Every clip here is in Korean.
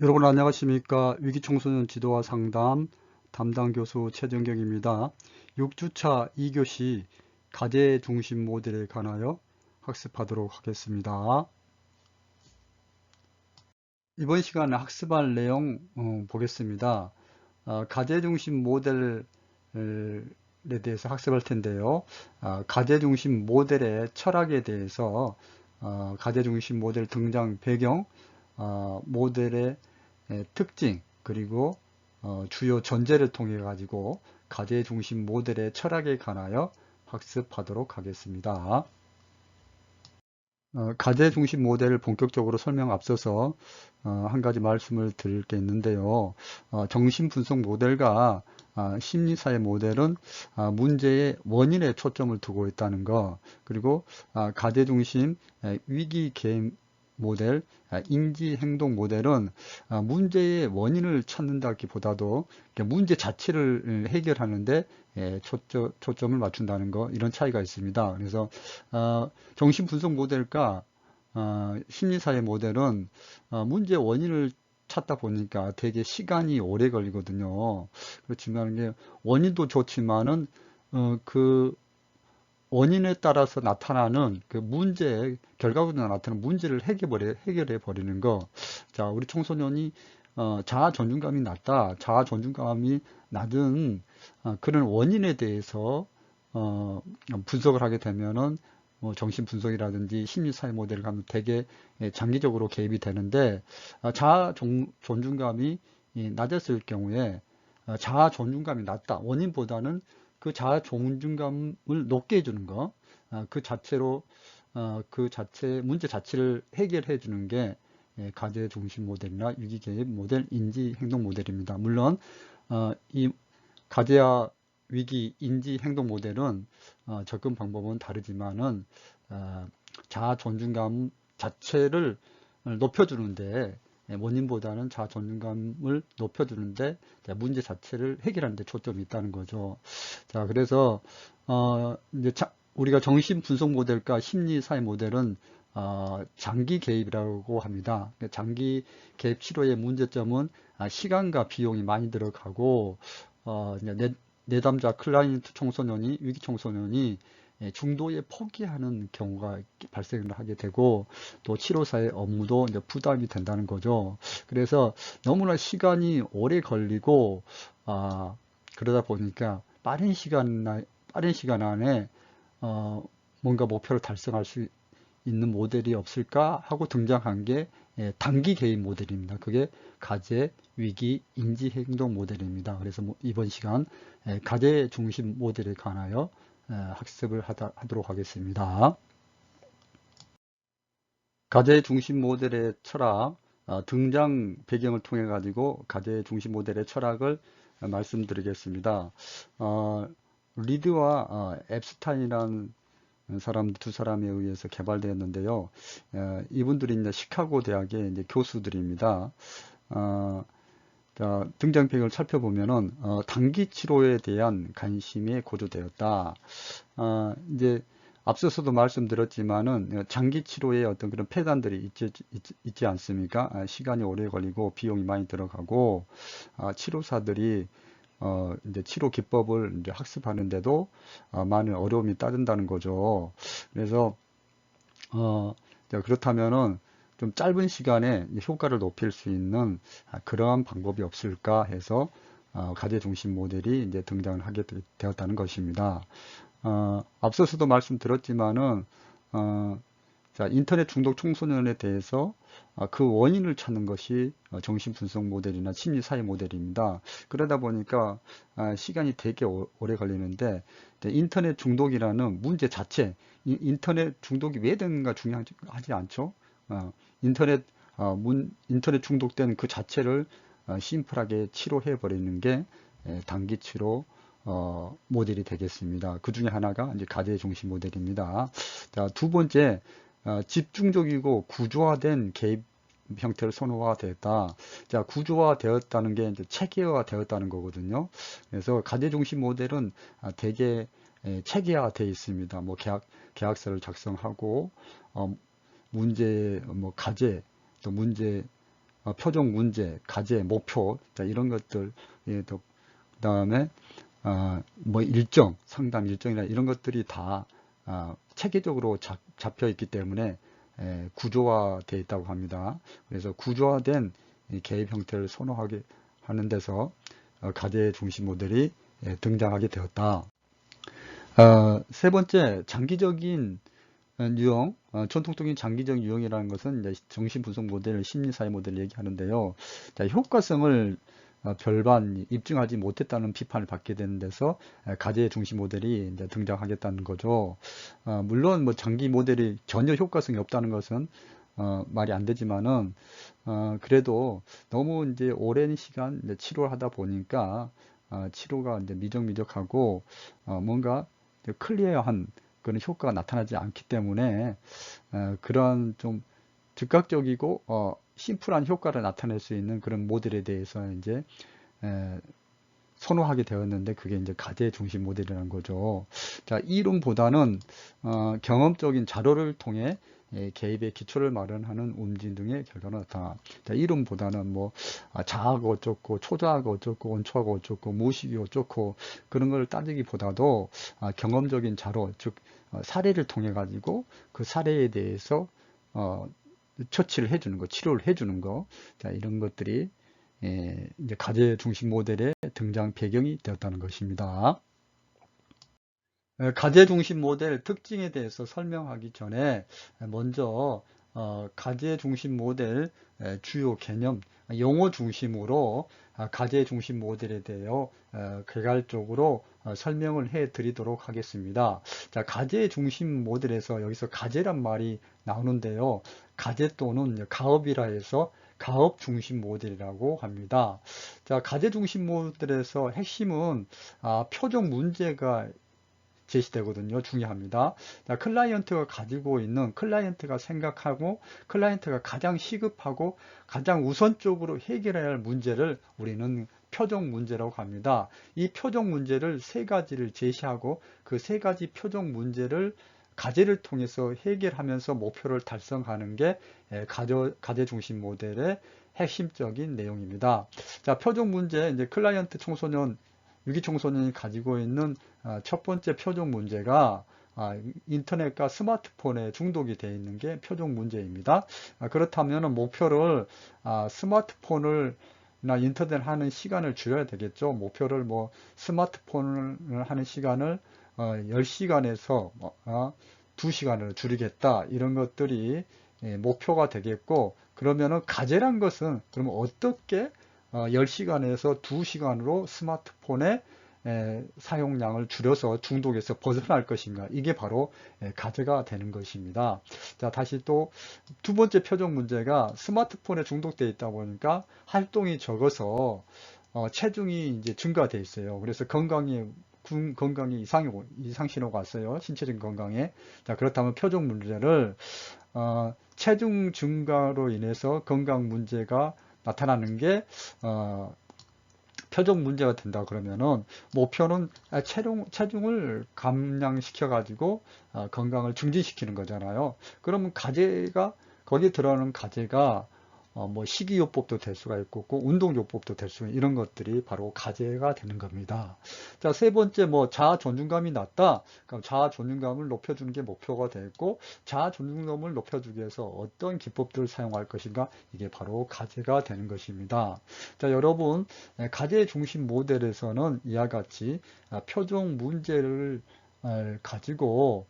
여러분 안녕하십니까. 위기청소년 지도와 상담 담당 교수 최정경입니다. 6주차 2교시 가제 중심 모델에 관하여 학습하도록 하겠습니다. 이번 시간에 학습할 내용 보겠습니다. 가제 중심 모델에 대해서 학습할 텐데요. 가제 중심 모델의 철학에 대해서 가제 중심 모델 등장 배경, 모델의 특징, 그리고 주요 전제를 통해 가지고 가제 중심 모델의 철학에 관하여 학습하도록 하겠습니다. 가제 중심 모델을 본격적으로 설명 앞서서 한 가지 말씀을 드릴 게 있는데요. 정신 분석 모델과 심리사회 모델은 문제의 원인에 초점을 두고 있다는 거, 그리고 가제 중심 위기 개입 모델, 인지 행동 모델은 문제의 원인을 찾는다기보다도 문제 자체를 해결하는데 초점을 맞춘다는 거, 이런 차이가 있습니다. 그래서 정신 분석 모델과 심리사회 모델은 문제 원인을 찾다 보니까 되게 시간이 오래 걸리거든요. 그렇지만 이게 원인도 좋지만은 그 원인에 따라서 나타나는 그 문제, 결과적으로 나타나는 문제를 해결해 버리는 거. 자, 우리 청소년이 자아 존중감이 낮다, 자아 존중감이 낮은 그런 원인에 대해서 분석을 하게 되면은 정신 분석이라든지 심리사회 모델을 가면 되게 장기적으로 개입이 되는데, 자아 존중감이 낮았을 경우에 자아 존중감이 낮다, 원인보다는 그 자아 존중감을 높게 해주는 거, 그 자체로 그 자체 문제 자체를 해결해 주는 게 가제 중심 모델이나 유기 개입 모델, 인지 행동 모델입니다. 물론 이 가제와 위기 인지 행동 모델은 접근 방법은 다르지만은 자아 존중감 자체를 높여주는데, 원인보다는 자아 존중감을 높여주는데 문제 자체를 해결하는 데 초점이 있다는 거죠. 자, 그래서 이제 우리가 정신 분석 모델과 심리 사회 모델은 장기 개입이라고 합니다. 장기 개입 치료의 문제점은 시간과 비용이 많이 들어가고, 이제 내담자 클라이언트 청소년이, 위기 청소년이 중도에 포기하는 경우가 발생을 하게 되고, 또 치료사의 업무도 이제 부담이 된다는 거죠. 그래서 너무나 시간이 오래 걸리고, 그러다 보니까 빠른 시간 안에 뭔가 목표를 달성할 수 있는 모델이 없을까 하고 등장한 게 단기 개입 모델입니다. 그게 가제, 위기, 인지 행동 모델입니다. 그래서 이번 시간 가제 중심 모델에 관하여 학습을 하도록 하겠습니다. 가제 중심 모델의 철학, 등장 배경을 통해 가지고 가제 중심 모델의 철학을 말씀드리겠습니다. 리드와 앱스타인이라는 두 사람에 의해서 개발되었는데요. 이분들이 이제 시카고 대학의 이제 교수들입니다. 자, 등장 배경을 살펴보면은 단기 치료에 대한 관심이 고조되었다. 이제 앞서서도 말씀드렸지만은 장기 치료에 어떤 그런 폐단들이 있지 않습니까? 시간이 오래 걸리고 비용이 많이 들어가고, 치료사들이 이제 치료 기법을 이제 학습하는데도 많은 어려움이 따른다는 거죠. 그래서 그렇다면은 좀 짧은 시간에 효과를 높일 수 있는 그러한 방법이 없을까 해서 가제 중심 모델이 이제 등장을 하게 되었다는 것입니다. 앞서서도 말씀드렸지만은 자, 인터넷 중독 청소년에 대해서 그 원인을 찾는 것이 정신분석 모델이나 심리사회 모델입니다. 그러다 보니까 시간이 되게 오래 걸리는데, 인터넷 중독이라는 문제 자체, 인터넷 중독이 왜 되는가 중요하지 않죠. 인터넷 인터넷 중독된 그 자체를 심플하게 치료해 버리는 게 단기 치료 모델이 되겠습니다. 그 중에 하나가 이제 가제 중심 모델입니다. 자, 두 번째, 집중적이고 구조화된 개입 형태를 선호화되었다. 자, 구조화되었다는 게 이제 체계화되었다는 거거든요. 그래서 가제 중심 모델은 되게 체계화되어 있습니다. 뭐 계약서를 작성하고 문제, 뭐 과제, 또 문제 표적 문제, 과제, 목표, 자, 이런 것들, 예, 또, 그다음에 뭐 일정, 상담 일정이나 이런 것들이 다 체계적으로 잡혀 있기 때문에 구조화되어 있다고 합니다. 그래서 구조화된 이 개입 형태를 선호하게 하는 데서 과제 중심 모델이 등장하게 되었다. 세 번째, 장기적인 유형, 전통적인 장기적 유형이라는 것은 이제 정신분석 모델, 심리사회 모델을 얘기하는데요. 자, 효과성을 별반 입증하지 못했다는 비판을 받게 되는 데서 가제 중심 모델이 이제 등장하겠다는 거죠. 물론 뭐 장기 모델이 전혀 효과성이 없다는 것은 말이 안 되지만은 그래도 너무 이제 오랜 시간 이제 치료를 하다 보니까 치료가 이제 미적미적하고 뭔가 클리어한 그런 효과가 나타나지 않기 때문에 그런 좀 즉각적이고 심플한 효과를 나타낼 수 있는 그런 모델에 대해서 이제 선호하게 되었는데 그게 이제 가제 중심 모델이라는 거죠. 자, 이론보다는 경험적인 자료를 통해 개입의 기초를 마련하는 움직임 등의 결과가 나타나. 자, 이론보다는 뭐 자아가 어쩌고 초자아가 어쩌고 원초아가 어쩌고 무의식이 어쩌고 그런 걸 따지기보다도 경험적인 자료, 즉 사례를 통해 가지고 그 사례에 대해서 처치를 해주는 거, 치료를 해주는 거, 자, 이런 것들이 이제 가제 중심 모델의 등장 배경이 되었다는 것입니다. 가제 중심 모델 특징에 대해서 설명하기 전에 먼저 가제 중심 모델 주요 개념, 용어 중심으로 가제 중심 모델에 대하여 개괄적으로 설명을 해 드리도록 하겠습니다. 자, 가제 중심 모델에서 여기서 가제란 말이 나오는데요. 가제 또는 가업이라 해서 가업 중심 모델이라고 합니다. 자, 가제 중심 모델에서 핵심은 표적 문제가 제시되거든요. 중요합니다. 자, 클라이언트가 가지고 있는 클라이언트가 생각하고 클라이언트가 가장 시급하고 가장 우선적으로 해결해야 할 문제를 우리는 표적 문제라고 합니다. 이 표적 문제를 세 가지를 제시하고 그 세 가지 표적 문제를 과제를 통해서 해결하면서 목표를 달성하는 게 과제 중심 모델의 핵심적인 내용입니다. 자, 표적 문제, 이제 클라이언트 청소년 위기 청소년이 가지고 있는 첫 번째 표적 문제가 인터넷과 스마트폰에 중독이 되어 있는 게 표적 문제입니다. 그렇다면 목표를 스마트폰을 나 인터넷 하는 시간을 줄여야 되겠죠. 목표를 뭐 스마트폰을 하는 시간을 10시간에서 2시간으로 줄이겠다. 이런 것들이 목표가 되겠고, 그러면은 과제란 것은 그러면 어떻게 10시간에서 2시간으로 스마트폰의 사용량을 줄여서 중독에서 벗어날 것인가. 이게 바로 과제가 되는 것입니다. 자, 다시 또 두 번째 표적 문제가 스마트폰에 중독되어 있다 보니까 활동이 적어서 체중이 이제 증가되어 있어요. 그래서 건강이 이상 신호가 왔어요. 신체적인 건강에. 자, 그렇다면 표적 문제를 체중 증가로 인해서 건강 문제가 나타나는 게 표적 문제가 된다 그러면은 목표는 체중을 감량시켜 가지고 건강을 증진시키는 거잖아요. 그러면 과제가 거기에 들어가는 과제가 뭐 식이요법도 될 수가 있고 운동요법도 될 수 있는 이런 것들이 바로 과제가 되는 겁니다. 자, 세 번째 뭐 자아 존중감이 낮다. 그럼 자아 존중감을 높여주는 게 목표가 되고 자아 존중감을 높여주기 위해서 어떤 기법들을 사용할 것인가 이게 바로 과제가 되는 것입니다. 자, 여러분 과제 중심 모델에서는 이와 같이 표적 문제를 가지고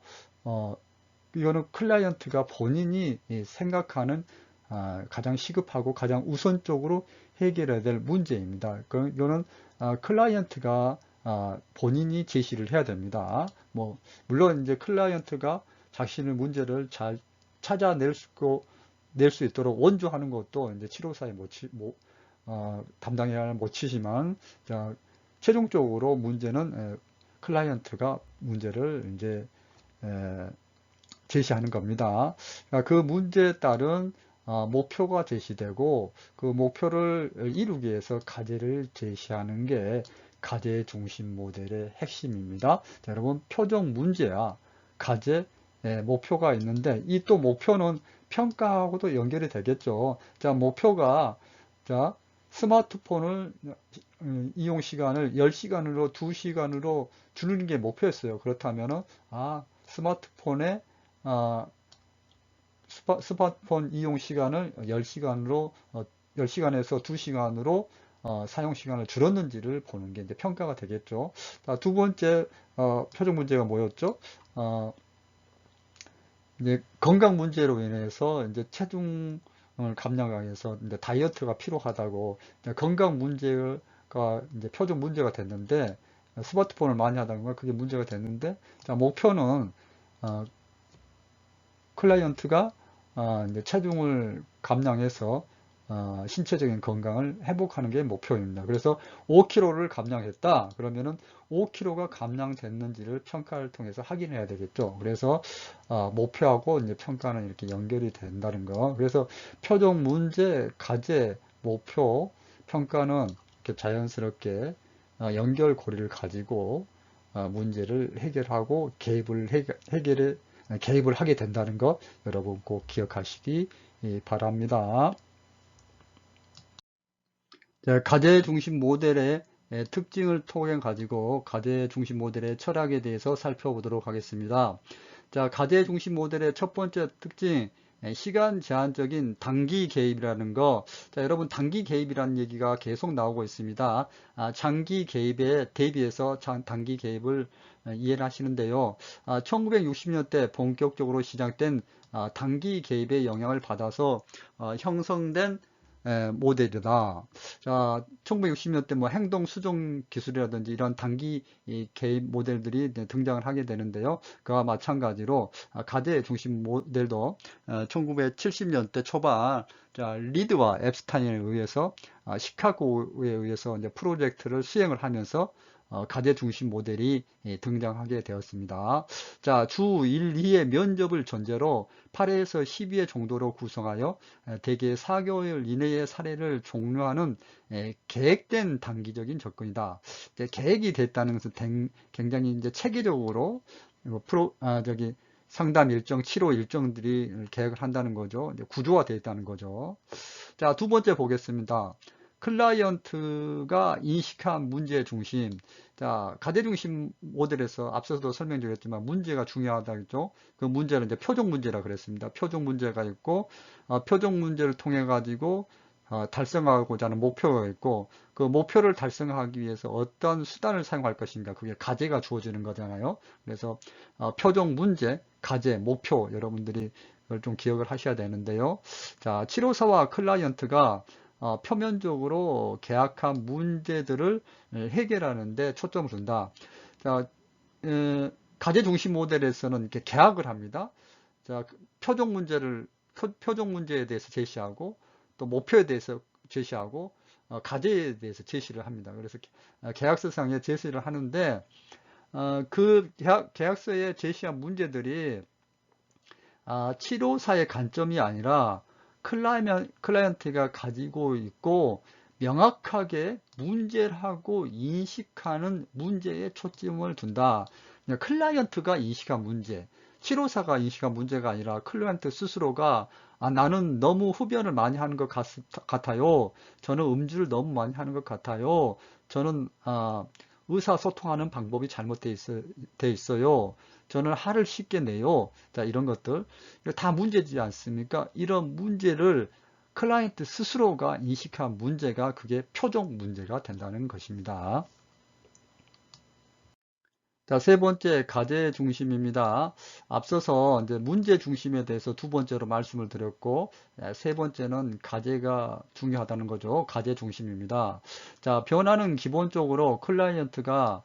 이거는 클라이언트가 본인이 생각하는 가장 시급하고 가장 우선적으로 해결해야 될 문제입니다. 이거는 클라이언트가 본인이 제시를 해야 됩니다. 뭐 물론 이제 클라이언트가 자신의 문제를 잘 찾아낼 수 있도록 원조하는 것도 이제 치료사의 담당해야 할 몫이지만 최종적으로 문제는 클라이언트가 문제를 이제 제시하는 겁니다. 그 문제에 따른 목표가 제시되고 그 목표를 이루기 위해서 과제를 제시하는 게 과제 중심 모델의 핵심입니다. 자, 여러분 표적 문제야 과제 목표가 있는데 이 또 목표는 평가하고도 연결이 되겠죠. 자, 목표가, 자, 스마트폰을 이용 시간을 10시간으로 2시간으로 줄이는 게 목표였어요. 그렇다면은, 스마트폰에, 아, 스마트폰 이용 시간을 10시간으로, 10시간에서 2시간으로 사용 시간을 줄었는지를 보는 게 이제 평가가 되겠죠. 자, 두 번째, 표적 문제가 뭐였죠? 이제 건강 문제로 인해서 이제 체중을 감량하기 위해서 이제 다이어트가 필요하다고 이제 건강 문제가 이제 표적 문제가 됐는데 스마트폰을 많이 하다가 그게 문제가 됐는데 자, 목표는 어, 클라이언트가 이제 체중을 감량해서 신체적인 건강을 회복하는 게 목표입니다. 그래서 5kg를 감량했다. 그러면은 5kg가 감량됐는지를 평가를 통해서 확인해야 되겠죠. 그래서 목표하고 이제 평가는 이렇게 연결이 된다는 거. 그래서 표적 문제, 과제, 목표, 평가는 이렇게 자연스럽게 연결고리를 가지고 문제를 해결하고 개입을 하게 된다는 거 여러분 꼭 기억하시기 바랍니다. 가제 중심 모델의 특징을 통해 가지고 가제 중심 모델의 철학에 대해서 살펴보도록 하겠습니다. 자, 가제 중심 모델의 첫 번째 특징, 시간 제한적인 단기 개입이라는 거. 자, 여러분 단기 개입이라는 얘기가 계속 나오고 있습니다. 장기 개입에 대비해서 단기 개입을 이해를 하시는데요. 1960년대 본격적으로 시작된 단기 개입의 영향을 받아서 형성된 모델이다. 자, 1960년대 뭐 행동 수정 기술이라든지 이런 단기 개입 모델들이 등장을 하게 되는데요. 그와 마찬가지로 가제 중심 모델도 1970년대 초반 자, 리드와 앱스타인에 의해서 시카고에 의해서 이제 프로젝트를 수행을 하면서 가제 중심 모델이 등장하게 되었습니다. 자, 주 1, 2의 면접을 전제로 8회에서 12회 정도로 구성하여 대개 4개월 이내의 사례를 종료하는 계획된 단기적인 접근이다. 계획이 됐다는 것은 굉장히 이제 체계적으로 상담 일정, 치료 일정들이 계획을 한다는 거죠. 이제 구조화되어 있다는 거죠. 자, 두 번째 보겠습니다. 클라이언트가 인식한 문제 중심. 자, 가제 중심 모델에서 앞서서도 설명드렸지만 문제가 중요하다 했죠. 그 문제는 이제 표적 문제라 그랬습니다. 표적 문제가 있고, 표적 문제를 통해 가지고 달성하고자 하는 목표가 있고, 그 목표를 달성하기 위해서 어떤 수단을 사용할 것인가, 그게 가제가 주어지는 거잖아요. 그래서 표적 문제, 가제, 목표 여러분들이 그걸 좀 기억을 하셔야 되는데요. 자, 치료사와 클라이언트가 표면적으로 계약한 문제들을 해결하는 데 초점을 둔다. 자, 가제 중심 모델에서는 이렇게 계약을 합니다. 자, 표적 문제에 대해서 제시하고 또 목표에 대해서 제시하고 가제에 대해서 제시를 합니다. 그래서 계약서상에 제시를 하는데 그 계약서에 제시한 문제들이 치료사의 관점이 아니라 클라이언트가 가지고 있고 명확하게 문제라고 인식하는 문제에 초점을 둔다. 클라이언트가 인식한 문제, 치료사가 인식한 문제가 아니라 클라이언트 스스로가 나는 너무 흡연을 많이 하는 것 같아요. 저는 음주를 너무 많이 하는 것 같아요. 저는 의사소통하는 방법이 잘못되어 있어요. 저는 화를 쉽게 내요. 자, 이런 것들. 다 문제지 않습니까? 이런 문제를 클라이언트 스스로가 인식한 문제가 그게 표적 문제가 된다는 것입니다. 자, 세 번째 가제 중심입니다. 앞서서 이제 문제 중심에 대해서 두 번째로 말씀을 드렸고, 세 번째는 가제가 중요하다는 거죠. 가제 중심입니다. 자, 변화는 기본적으로 클라이언트가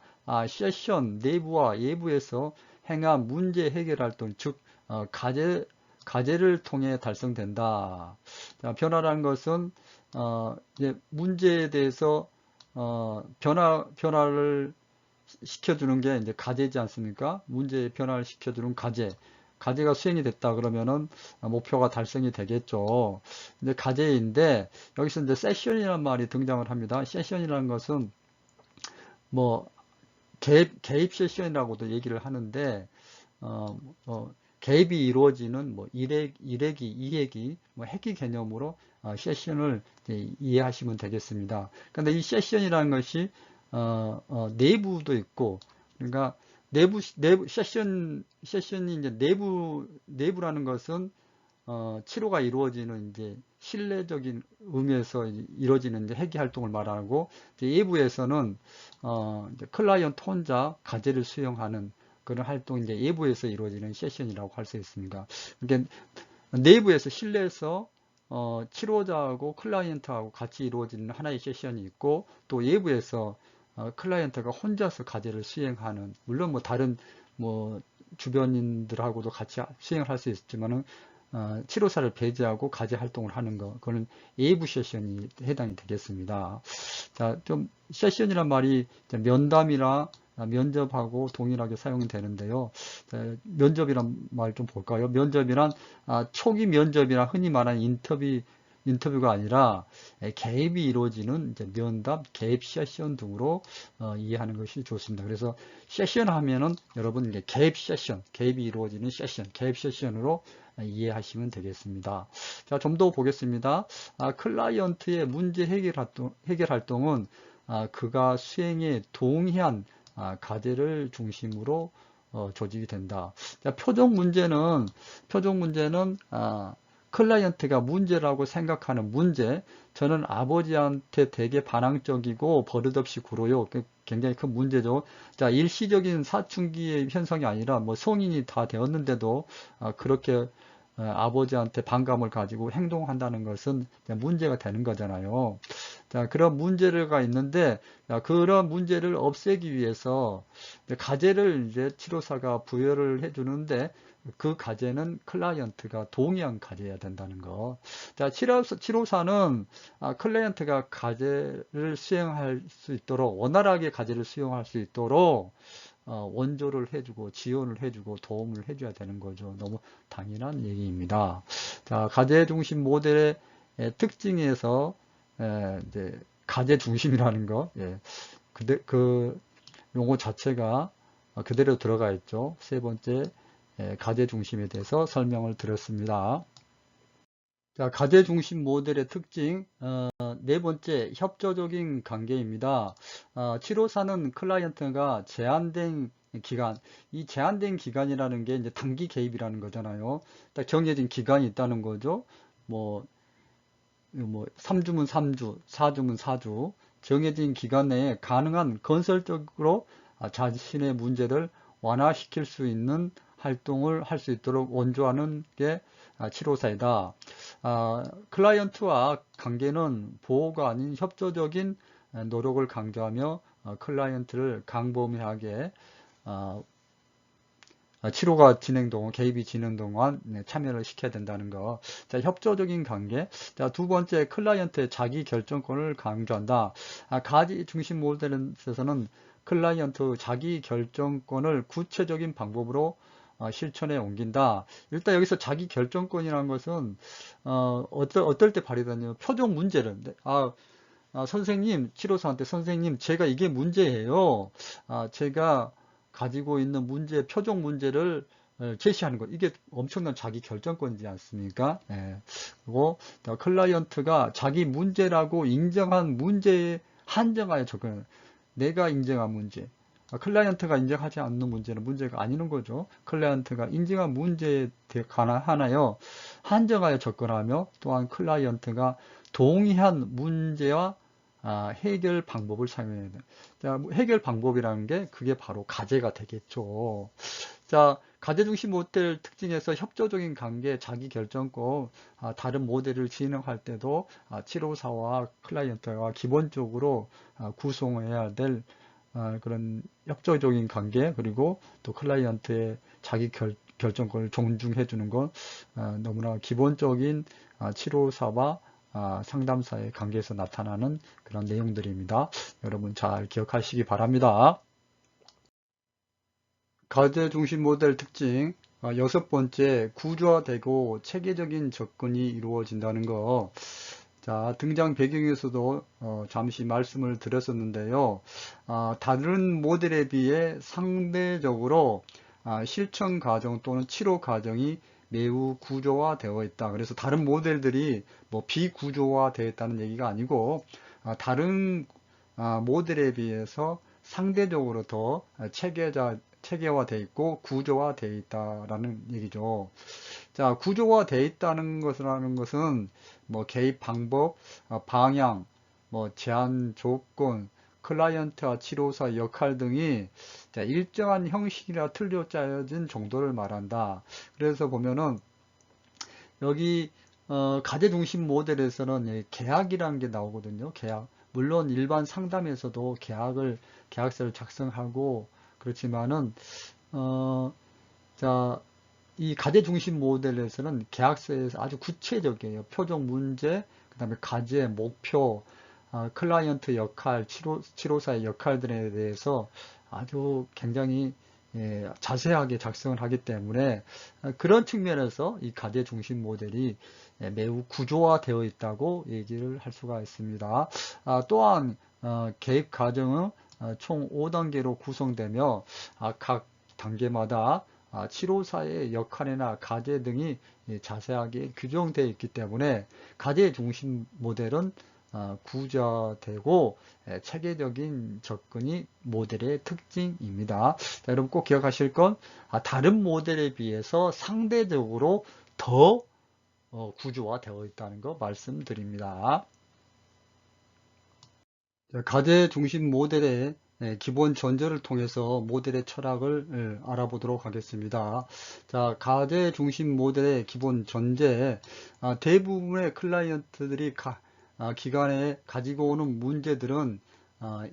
세션 내부와 외부에서 행한 문제 해결 활동, 즉 가제를 통해 달성된다. 자, 변화라는 것은 이제 문제에 대해서 변화를 시켜주는 게 이제 가제지 않습니까? 문제의 변화를 시켜주는 가제. 가제가 수행이 됐다 그러면은 목표가 달성이 되겠죠. 근데 가제인데 여기서 이제 세션이라는 말이 등장을 합니다. 세션이라는 것은 개입 세션이라고도 얘기를 하는데 어, 개입이 이루어지는 뭐 1회기, 2회기, 뭐 회기 개념으로 세션을 이해하시면 되겠습니다. 근데 이 세션이라는 것이 내부도 있고, 그러니까 내부 세션이 이제 내부라는 것은 치료가 이루어지는 이제 실내적인 의미에서 이루어지는 이제 회계 활동을 말하고, 이제 외부에서는 이제 클라이언트 혼자 과제를 수행하는 그런 활동이 이제 외부에서 이루어지는 세션이라고 할 수 있습니다. 그러니까 내부에서 실내에서 치료자하고 클라이언트하고 같이 이루어지는 하나의 세션이 있고, 또 외부에서 클라이언트가 혼자서 과제를 수행하는, 물론 뭐 다른 뭐 주변인들하고도 같이 수행을 할 수 있지만은 치료사를 배제하고 과제 활동을 하는 거, 그거는 외부 세션이 해당이 되겠습니다. 자, 좀 세션이란 말이 면담이나 면접하고 동일하게 사용이 되는데요. 자, 면접이란 말 좀 볼까요? 면접이란 초기 면접이나 흔히 말하는 인터뷰가 아니라 개입이 이루어지는 이제 면담, 개입 세션 등으로 이해하는 것이 좋습니다. 그래서 세션 하면은 여러분 이제 개입 세션, 개입이 이루어지는 세션, 개입 세션으로 이해하시면 되겠습니다. 자, 좀 더 보겠습니다. 클라이언트의 문제 해결 활동은 그가 수행에 동의한 과제를 중심으로 조직이 된다. 자, 표적 문제는 클라이언트가 문제라고 생각하는 문제, 저는 아버지한테 되게 반항적이고 버릇없이 굴어요. 굉장히 큰 문제죠. 자, 일시적인 사춘기의 현상이 아니라 뭐 성인이 다 되었는데도 그렇게 아버지한테 반감을 가지고 행동한다는 것은 문제가 되는 거잖아요. 자, 그런 문제가 있는데, 그런 문제를 없애기 위해서 과제를 이제 치료사가 부여를 해주는데, 그 과제는 클라이언트가 동의한 과제여야 된다는 거. 자, 치료사는 클라이언트가 과제를 수행할 수 있도록, 원활하게 과제를 수행할 수 있도록 원조를 해주고 지원을 해주고 도움을 해줘야 되는 거죠. 너무 당연한 얘기입니다. 자, 과제 중심 모델의 특징에서 이제 과제 중심이라는 거, 그 용어 자체가 그대로 들어가 있죠. 세 번째, 과제 중심에 대해서 설명을 드렸습니다. 자, 과제 중심 모델의 특징, 네 번째, 협조적인 관계입니다. 치료사는 클라이언트가 제한된 기간, 이 제한된 기간이라는 게 이제 단기 개입이라는 거잖아요. 딱 정해진 기간이 있다는 거죠. 뭐 3주면 3주, 4주면 4주, 정해진 기간 내에 가능한 건설적으로 자신의 문제를 완화시킬 수 있는 활동을 할 수 있도록 원조하는 게 치료사이다. 클라이언트와 관계는 보호가 아닌 협조적인 노력을 강조하며 클라이언트를 광범위하게 치료가 진행 동안, 개입이 진행 동안 참여를 시켜야 된다는 거. 자, 협조적인 관계. 자, 두 번째, 클라이언트의 자기 결정권을 강조한다. 가지 중심 모델에서는 클라이언트 자기 결정권을 구체적인 방법으로 실천에 옮긴다. 일단 여기서 자기 결정권이라는 것은 어떨 때 발휘되냐면 표적 문제를 선생님, 치료사한테 선생님, 제가 이게 문제예요. 제가 가지고 있는 표적 문제를 제시하는 것. 이게 엄청난 자기 결정권이지 않습니까? 그리고 클라이언트가 자기 문제라고 인정한 문제에 한정하여 접근. 내가 인정한 문제. 클라이언트가 인정하지 않는 문제는 문제가 아니는 거죠. 클라이언트가 인정한 문제에 관하여 한정하여 접근하며, 또한 클라이언트가 동의한 문제와 해결 방법을 사용해야 돼요. 자, 해결 방법이라는 게 그게 바로 과제가 되겠죠. 자, 과제 중심 모델 특징에서 협조적인 관계, 자기 결정권, 다른 모델을 진행할 때도 치료사와 클라이언트가 기본적으로 구성해야 될 그런 협조적인 관계, 그리고 또 클라이언트의 자기 결정권을 존중해 주는 건 너무나 기본적인 치료사와 상담사의 관계에서 나타나는 그런 내용들입니다. 여러분 잘 기억하시기 바랍니다. 과제 중심 모델 특징, 여섯 번째, 구조화되고 체계적인 접근이 이루어진다는 거. 자, 등장 배경에서도 잠시 말씀을 드렸었는데요. 다른 모델에 비해 상대적으로 실천 과정 또는 치료 과정이 매우 구조화되어 있다. 그래서 다른 모델들이 뭐 비구조화되어 있다는 얘기가 아니고 다른 모델에 비해서 상대적으로 더 체계화되어 있고 구조화되어 있다라는 얘기죠. 자, 구조화되어 있다는 것은 뭐 개입 방법, 방향, 뭐 제한 조건, 클라이언트와 치료사 역할 등이 일정한 형식이라 틀려 짜여진 정도를 말한다. 그래서 보면은 여기 가제 중심 모델에서는 계약이라는 게 나오거든요. 계약. 물론 일반 상담에서도 계약서를 작성하고 그렇지만은 자, 이 가제 중심 모델에서는 계약서에서 아주 구체적이에요. 표적 문제, 그 다음에 과제, 목표, 클라이언트 역할, 치료사의 역할들에 대해서 아주 굉장히 자세하게 작성을 하기 때문에 그런 측면에서 이 가제 중심 모델이 매우 구조화되어 있다고 얘기를 할 수가 있습니다. 또한 계획 과정은 총 5단계로 구성되며 각 단계마다 치료사의 역할이나 과제 등이 자세하게 규정되어 있기 때문에 가제 중심 모델은 구조되고 체계적인 접근이 모델의 특징입니다. 자, 여러분 꼭 기억하실 건 다른 모델에 비해서 상대적으로 더 구조화되어 있다는 거 말씀드립니다. 가제 중심 모델의 기본 전제를 통해서 모델의 철학을 알아보도록 하겠습니다. 자, 가제 중심 모델의 기본 전제, 대부분의 클라이언트들이 기관에 가지고 오는 문제들은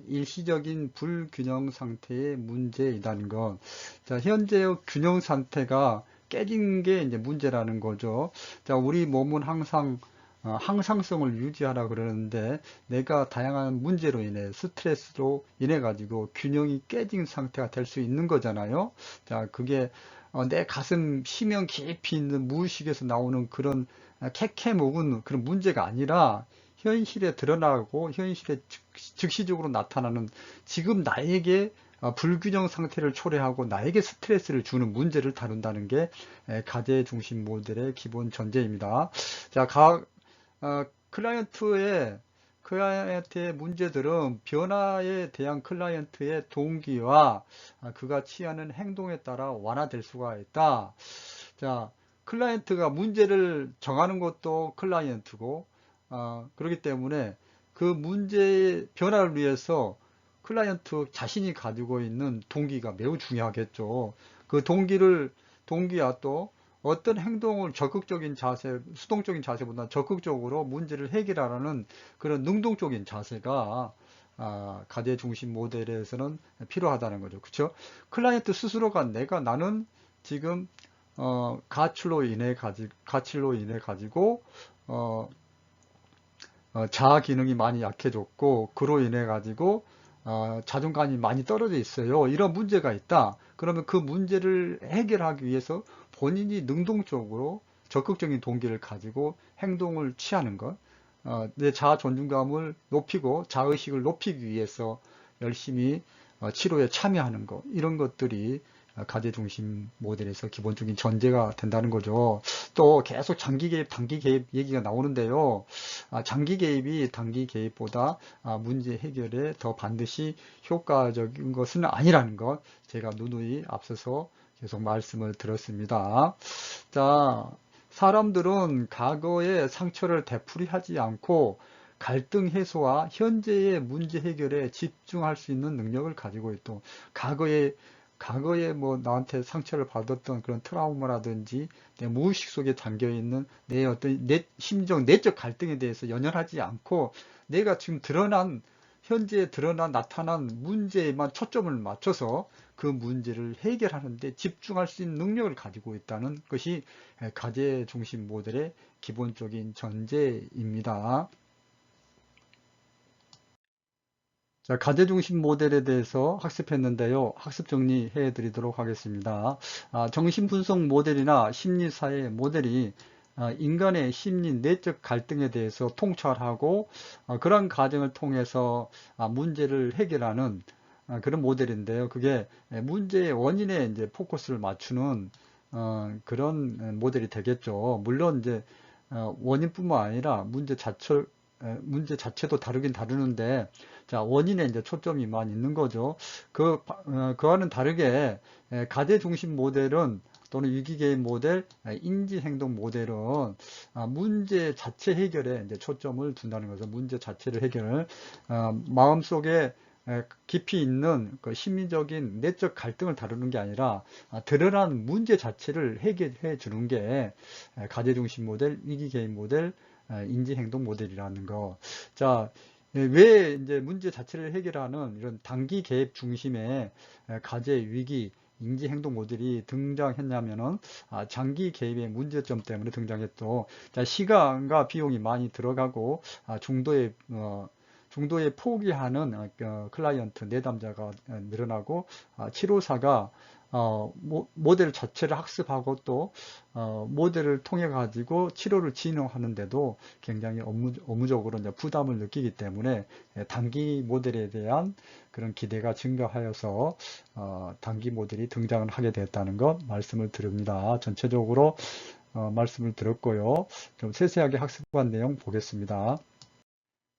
일시적인 불균형 상태의 문제이라는 것. 자, 현재의 균형 상태가 깨진 게 이제 문제라는 거죠. 자, 우리 몸은 항상 항상성을 유지하라 그러는데 내가 다양한 문제로 인해 스트레스로 인해 가지고 균형이 깨진 상태가 될 수 있는 거잖아요. 자, 그게 내 가슴 심연 깊이 있는 무의식에서 나오는 그런 캐캐묵은 그런 문제가 아니라 현실에 드러나고 현실에 즉시적으로 나타나는 지금 나에게 불균형 상태를 초래하고 나에게 스트레스를 주는 문제를 다룬다는 게 가제 중심 모델의 기본 전제입니다. 자, 클라이언트의 문제들은 변화에 대한 클라이언트의 동기와 그가 취하는 행동에 따라 완화될 수가 있다. 자, 클라이언트가 문제를 정하는 것도 클라이언트고, 그렇기 때문에 그 문제의 변화를 위해서 클라이언트 자신이 가지고 있는 동기가 매우 중요하겠죠. 그 동기와 또 어떤 행동을 적극적인 자세, 수동적인 자세보다 적극적으로 문제를 해결하라는 그런 능동적인 자세가 가제 중심 모델에서는 필요하다는 거죠. 그렇죠? 클라이언트 스스로가 나는 지금 가출로 인해 가지고 자아 기능이 많이 약해졌고 그로 인해 가지고 자존감이 많이 떨어져 있어요. 이런 문제가 있다. 그러면 그 문제를 해결하기 위해서 본인이 능동적으로 적극적인 동기를 가지고 행동을 취하는 것, 내 자아 존중감을 높이고 자의식을 높이기 위해서 열심히 치료에 참여하는 것, 이런 것들이 가제 중심 모델에서 기본적인 전제가 된다는 거죠. 또 계속 장기 개입, 단기 개입 얘기가 나오는데요. 장기 개입이 단기 개입보다 문제 해결에 더 반드시 효과적인 것은 아니라는 것, 제가 누누이 앞서서 계속 말씀을 드렸습니다. 자, 사람들은 과거의 상처를 되풀이하지 않고 갈등 해소와 현재의 문제 해결에 집중할 수 있는 능력을 가지고 있고, 과거에 뭐 나한테 상처를 받았던 그런 트라우마라든지 내 무의식 속에 담겨 있는 내 어떤 심정, 내적 갈등에 대해서 연연하지 않고 내가 지금 현재에 나타난 문제에만 초점을 맞춰서 그 문제를 해결하는 데 집중할 수 있는 능력을 가지고 있다는 것이 가제 중심 모델의 기본적인 전제입니다. 자, 가제 중심 모델에 대해서 학습했는데요. 학습 정리해 드리도록 하겠습니다. 정신 분석 모델이나 심리사회 모델이 인간의 심리, 내적 갈등에 대해서 통찰하고 그런 과정을 통해서 문제를 해결하는 그런 모델인데요. 그게 문제의 원인에 이제 포커스를 맞추는 그런 모델이 되겠죠. 물론 이제 원인뿐만 아니라 문제 자체도 다르긴 다루는데, 자, 원인에 이제 초점이 있는 거죠. 그와는 다르게 가제 중심 모델은 또는 위기개입 모델, 인지행동 모델은 문제 자체 해결에 이제 초점을 둔다는 거죠. 문제 자체를 해결을 마음속에 깊이 있는 그 심리적인 내적 갈등을 다루는 게 아니라 드러난 문제 자체를 해결해 주는 게 가제 중심 모델, 위기 개입 모델, 인지 행동 모델이라는 거. 자, 왜 이제 문제 자체를 해결하는 이런 단기 개입 중심의 가제, 위기, 인지 행동 모델이 등장했냐면은 장기 개입의 문제점 때문에 등장했죠. 자, 시간과 비용이 많이 들어가고 중도에 포기하는 클라이언트 내담자가 늘어나고 치료사가 모델 자체를 학습하고 또 모델을 통해 가지고 치료를 진행하는데도 굉장히 업무적으로 이제 부담을 느끼기 때문에 단기 모델에 대한 그런 기대가 증가하여서 단기 모델이 등장을 하게 됐다는 것 말씀을 드립니다. 전체적으로 말씀을 드렸고요. 좀 세세하게 학습한 내용 보겠습니다.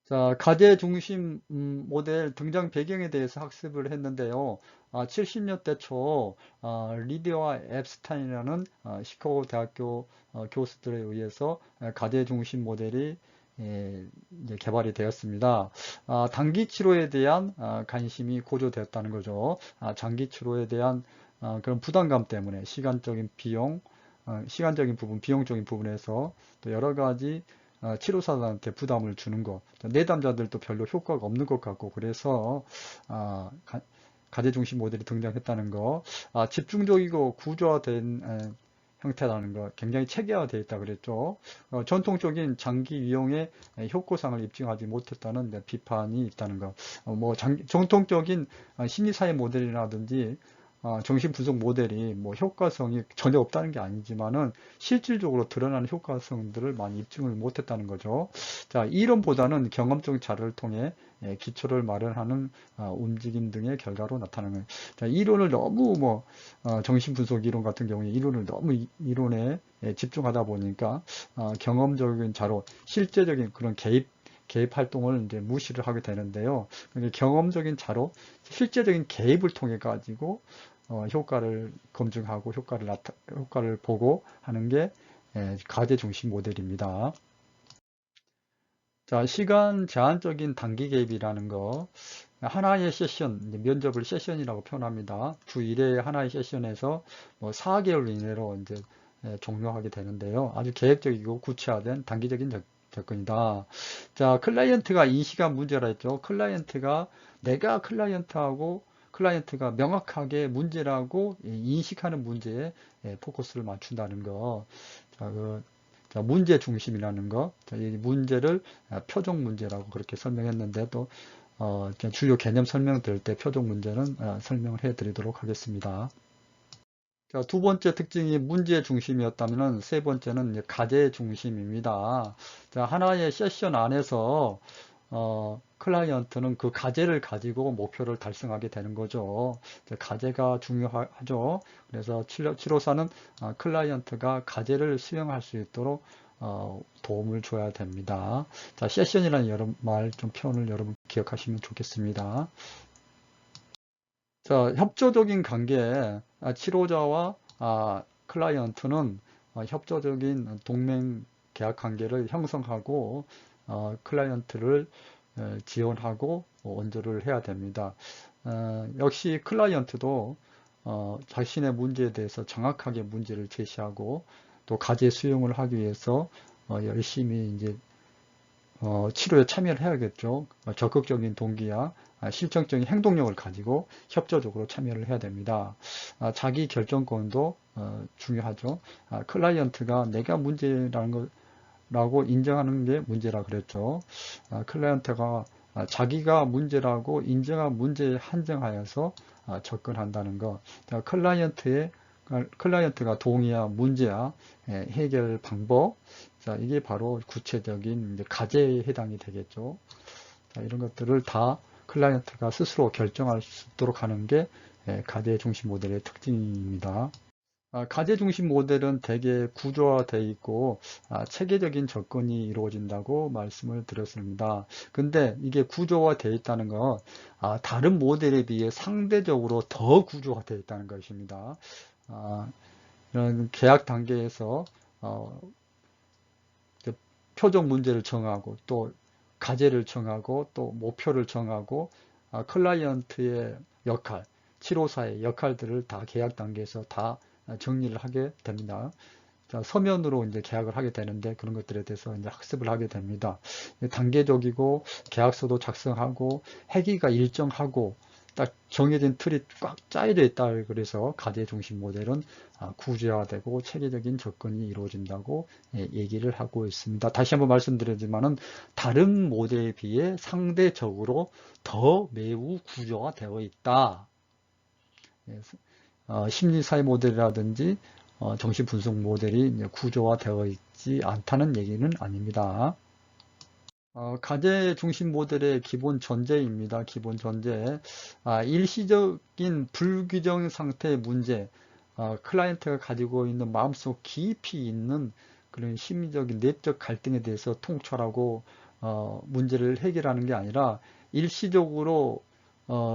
자, 가제 중심 모델 등장 배경에 대해서 학습을 했는데요. 70년대 초 리디와 앱스타인이라는 시카고 대학교 교수들에 의해서 가제 중심 모델이 이제 개발이 되었습니다. 단기 치료에 대한 관심이 고조되었다는 거죠. 장기 치료에 대한 그런 부담감 때문에 시간적인 비용, 시간적인 부분, 비용적인 부분에서 또 여러 가지 치료사들한테 부담을 주는 것, 내담자들도 별로 효과가 없는 것 같고, 그래서 가제 중심 모델이 등장했다는 거, 집중적이고 구조화된 형태라는 거, 굉장히 체계화되어 있다 그랬죠. 전통적인 장기 이용의 효과상을 입증하지 못했다는 비판이 있다는 거. 정통적인 심리사회 모델이라든지 정신분석 모델이 효과성이 전혀 없다는 게 아니지만은 실질적으로 드러나는 효과성들을 많이 입증을 못했다는 거죠. 자, 이론보다는 경험적 자료를 통해 기초를 마련하는 움직임 등의 결과로 나타나는 거예요. 자, 이론을 너무 정신분석 이론 같은 경우에 이론을 너무 이론에 집중하다 보니까 경험적인 자료, 실제적인 그런 개입 활동을 이제 무시를 하게 되는데요. 경험적인 자료, 실제적인 개입을 통해 가지고 효과를 검증하고 효과를 보고 하는 게 가제 중심 모델입니다. 자, 시간 제한적인 단기 개입이라는 거, 하나의 세션, 면접을 세션이라고 표현합니다. 주 1회 하나의 세션에서 4개월 이내로 이제 종료하게 되는데요. 아주 계획적이고 구체화된 단기적인 접근이다. 자, 클라이언트가 인식한 문제라 했죠. 내가 클라이언트가 명확하게 문제라고 인식하는 문제에 포커스를 맞춘다는 거. 자, 문제 중심이라는 거. 자, 이 문제를 표적 문제라고 그렇게 설명했는데 또 주요 개념 설명 드릴 때 표적 문제는 설명을 해 드리도록 하겠습니다. 자, 두 번째 특징이 문제 중심이었다면 세 번째는 이제 가제 중심입니다. 자, 하나의 세션 안에서 클라이언트는 그 가제를 가지고 목표를 달성하게 되는 거죠. 가제가 중요하죠. 그래서 치료사는 클라이언트가 가제를 수행할 수 있도록 도움을 줘야 됩니다. 자, 세션이라는 여러 말 좀 표현을 여러분 기억하시면 좋겠습니다. 자, 협조적인 관계, 치료자와 클라이언트는 협조적인 동맹 계약 관계를 형성하고 클라이언트를 지원하고 원조를 해야 됩니다. 역시 클라이언트도 자신의 문제에 대해서 정확하게 문제를 제시하고 또 가제 수용을 하기 위해서 열심히 이제 치료에 참여를 해야겠죠. 적극적인 동기야 실천적인 행동력을 가지고 협조적으로 참여를 해야 됩니다. 자기 결정권도 중요하죠. 클라이언트가 내가 문제라는 거라고 인정하는 게 문제라 그랬죠. 클라이언트가 자기가 문제라고 인정한 문제에 한정하여서 접근한다는 거. 클라이언트가 동의한 문제야 해결 방법. 자, 이게 바로 구체적인 가제에 해당이 되겠죠. 자, 이런 것들을 다 클라이언트가 스스로 결정할 수 있도록 하는 게 가제 중심 모델의 특징입니다. 가제 중심 모델은 대개 구조화되어 있고 체계적인 접근이 이루어진다고 말씀을 드렸습니다. 근데 이게 구조화되어 있다는 건 다른 모델에 비해 상대적으로 더 구조화되어 있다는 것입니다. 이런 계약 단계에서 표적 문제를 정하고 또 과제를 정하고 또 목표를 정하고 클라이언트의 역할, 754의 역할들을 다 계약 단계에서 다 정리를 하게 됩니다. 자, 서면으로 이제 계약을 하게 되는데 그런 것들에 대해서 이제 학습을 하게 됩니다. 단계적이고 계약서도 작성하고 회기가 일정하고 딱 정해진 틀이 꽉 짜여져 있다. 그래서 가제 중심 모델은 구조화되고 체계적인 접근이 이루어진다고 얘기를 하고 있습니다. 다시 한번 말씀드리지만은 다른 모델에 비해 상대적으로 더 매우 구조화되어 있다. 심리사회 모델이라든지 정신분석 모델이 구조화되어 있지 않다는 얘기는 아닙니다. 가제 중심 모델의 기본 전제입니다. 기본 전제. 일시적인 불규정 상태의 문제, 클라이언트가 가지고 있는 마음속 깊이 있는 그런 심리적인 내적 갈등에 대해서 통찰하고 문제를 해결하는 게 아니라 일시적으로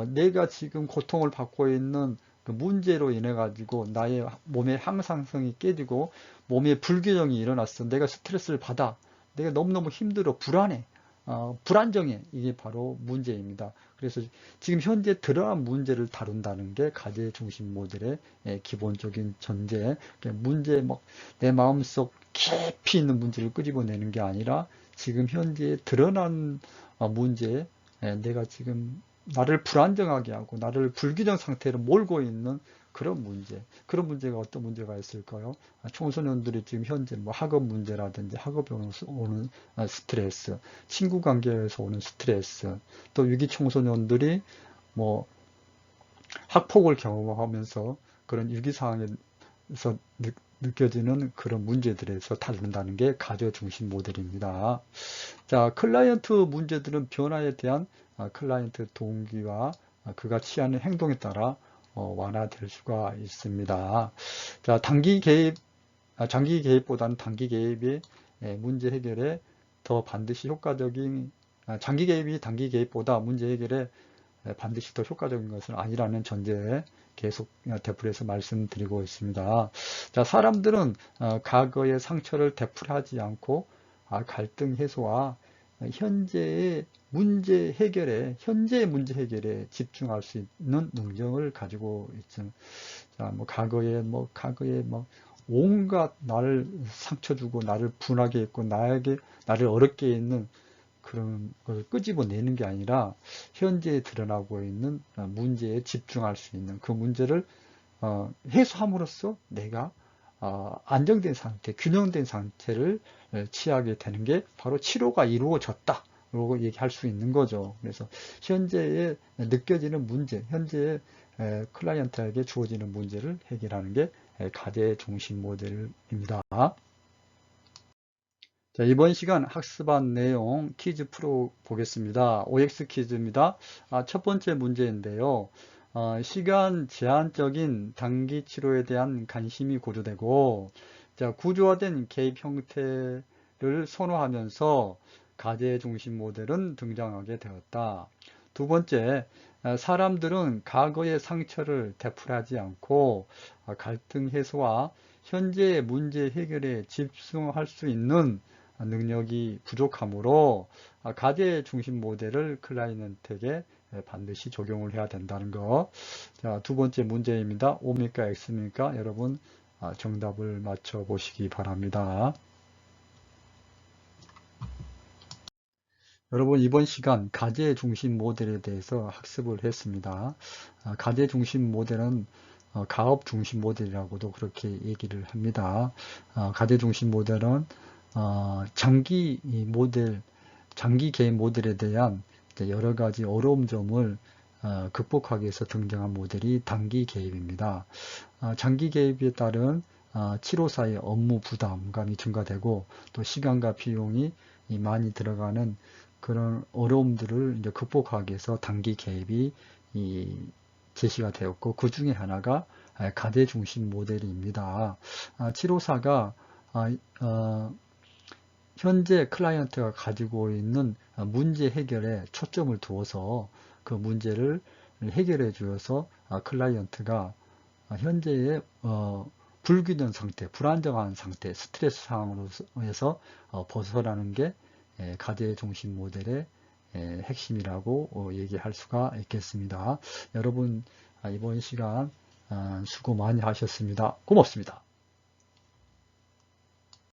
내가 지금 고통을 받고 있는 그 문제로 인해 가지고 나의 몸의 항상성이 깨지고 몸에 불균형이 일어났어. 내가 스트레스를 받아. 내가 너무너무 힘들어. 불안해. 불안정해. 이게 바로 문제입니다. 그래서 지금 현재 드러난 문제를 다룬다는 게 가제 중심 모델의 기본적인 전제. 문제, 내 마음속 깊이 있는 문제를 끄집어내는 게 아니라 지금 현재 드러난 문제, 내가 지금 나를 불안정하게 하고 나를 불균형 상태로 몰고 있는 그런 문제. 그런 문제가 어떤 문제가 있을까요? 청소년들이 지금 현재 학업 문제라든지 학업에서 오는 스트레스, 친구 관계에서 오는 스트레스, 또 위기 청소년들이 뭐 학폭을 경험하면서 그런 위기 상황에서 느껴지는 그런 문제들에서 다룬다는 게 가제 중심 모델입니다. 자, 클라이언트 문제들은 변화에 대한 클라이언트 동기와 그가 취하는 행동에 따라 완화될 수가 있습니다. 자, 장기 개입보다는 단기 개입이 문제 해결에 더 반드시 효과적인, 장기 개입이 단기 개입보다 문제 해결에 반드시 더 효과적인 것은 아니라는 전제에 계속 되풀이해서 말씀드리고 있습니다. 자, 사람들은 과거의 상처를 되풀이하지 않고 갈등 해소와 현재의 문제의 문제 해결에 집중할 수 있는 능력을 가지고 있죠. 자, 과거에 온갖 나를 상처 주고 나를 분하게 했고 나를 어렵게 했는 그런 걸 끄집어내는 게 아니라 현재에 드러나고 있는 문제에 집중할 수 있는 그 문제를 해소함으로써 내가 안정된 상태, 균형된 상태를 취하게 되는 게 바로 치료가 이루어졌다. 라고 얘기할 수 있는 거죠. 그래서 현재에 느껴지는 문제, 현재의 클라이언트에게 주어지는 문제를 해결하는 게 가제 중심 모델입니다. 자, 이번 시간 학습한 내용 퀴즈 풀어 보겠습니다. OX 퀴즈입니다. 첫 번째 문제인데요. 시간 제한적인 단기 치료에 대한 관심이 고조되고, 자, 구조화된 개입 형태를 선호하면서 가제 중심 모델은 등장하게 되었다. 두 번째, 사람들은 과거의 상처를 되풀이하지 않고 갈등 해소와 현재의 문제 해결에 집중할 수 있는 능력이 부족하므로 가제 중심 모델을 클라이언트에게 반드시 적용을 해야 된다는 거. 자, 두 번째 문제입니다. O입니까 X입니까? 여러분 정답을 맞춰 보시기 바랍니다. 여러분 이번 시간 가제 중심 모델에 대해서 학습을 했습니다. 가제 중심 모델은 가업 중심 모델이라고도 그렇게 얘기를 합니다. 가제 중심 모델은 장기 개입 모델에 대한 여러 가지 어려움 점을 극복하기 위해서 등장한 모델이 단기 개입입니다. 장기 개입에 따른 754의 업무 부담감이 증가되고 또 시간과 비용이 많이 들어가는 그런 어려움들을 이제 극복하기 위해서 단기 개입이 제시가 되었고, 그 중에 하나가 가대 중심 모델입니다. 754가 현재 클라이언트가 가지고 있는 문제 해결에 초점을 두어서 그 문제를 해결해 주어서 클라이언트가 현재의 불균형 상태, 불안정한 상태, 스트레스 상황에서 벗어나는 게 가대 중심 모델의 핵심이라고 얘기할 수가 있겠습니다. 여러분, 이번 시간 수고 많이 하셨습니다. 고맙습니다.